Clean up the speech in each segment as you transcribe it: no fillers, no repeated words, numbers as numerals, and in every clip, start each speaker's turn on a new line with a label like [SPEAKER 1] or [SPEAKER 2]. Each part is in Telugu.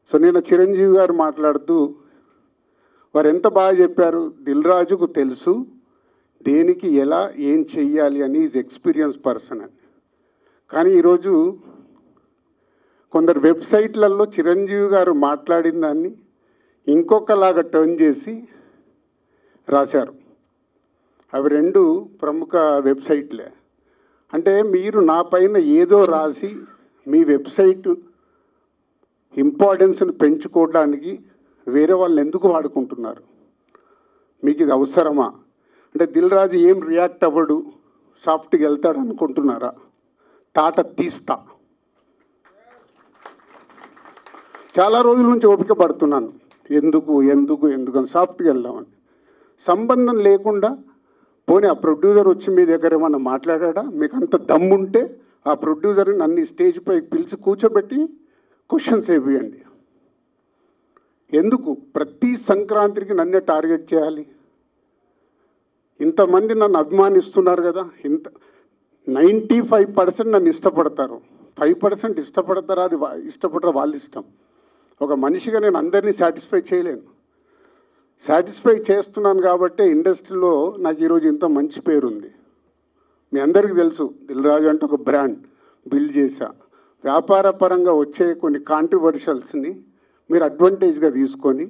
[SPEAKER 1] సో నేను చిరంజీవి గారు మాట్లాడుతూ వారు ఎంత బాగా చెప్పారు, దిల్ రాజుకు తెలుసు దేనికి ఎలా ఏం చెయ్యాలి అని ఈజ్ ఎక్స్పీరియన్స్ పర్సన్ అని. కానీ ఈరోజు కొందరు వెబ్సైట్లలో చిరంజీవి గారు మాట్లాడిన దాన్ని ఇంకొకలాగా టర్న్ చేసి రాశారు. అవి రెండు ప్రముఖ వెబ్సైట్లే. అంటే మీరు నా పైన ఏదో రాసి మీ వెబ్సైట్ ఇంపార్టెన్స్ని పెంచుకోవడానికి వేరే వాళ్ళని ఎందుకు వాడుకుంటున్నారు? మీకు ఇది అవసరమా? అంటే దిల్ రాజు ఏం రియాక్ట్ అవ్వడు, సాఫ్ట్గా వెళ్తాడు అనుకుంటున్నారా? తాట తీస్తా. చాలా రోజుల నుంచి ఓపిక పడుతున్నాను, ఎందుకు ఎందుకు ఎందుకు అని సాఫ్ట్గా వెళ్దామని. సంబంధం లేకుండా పోనీ ఆ ప్రొడ్యూసర్ వచ్చి మీ దగ్గర ఏమన్నా మాట్లాడా? మీకు అంత దమ్ముంటే ఆ ప్రొడ్యూసర్ని నన్ను స్టేజ్ పై పిలిచి కూర్చోబెట్టి క్వశ్చన్స్ వేయండి. ఎందుకు ప్రతి సంక్రాంతికి నన్నే టార్గెట్ చేయాలి? ఇంతమంది నన్ను అభిమానిస్తున్నారు కదా, 95% నన్ను ఇష్టపడతారు, 5% ఇష్టపడతారా? అది ఇష్టపడరా వాళ్ళ ఇష్టం. ఒక మనిషిగా నేను అందరినీ సాటిస్ఫై చేయలేను. సాటిస్ఫై చేస్తున్నాను కాబట్టి ఇండస్ట్రీలో నాకు ఈరోజు ఇంత మంచి పేరు ఉంది. మీ అందరికీ తెలుసు, దిల్ రాజు అంటే ఒక బ్రాండ్ బిల్డ్ చేశా. వ్యాపార పరంగా వచ్చే కొన్ని కాంట్రవర్షియల్స్ని మీరు అడ్వాంటేజ్గా తీసుకొని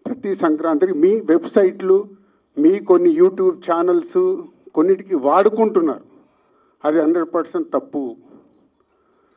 [SPEAKER 1] ప్రతి సంక్రాంతికి మీ వెబ్సైట్లు, మీ కొన్ని యూట్యూబ్ ఛానల్స్ కొన్నిటికి వాడుకుంటున్నారు. అది 100% తప్పు.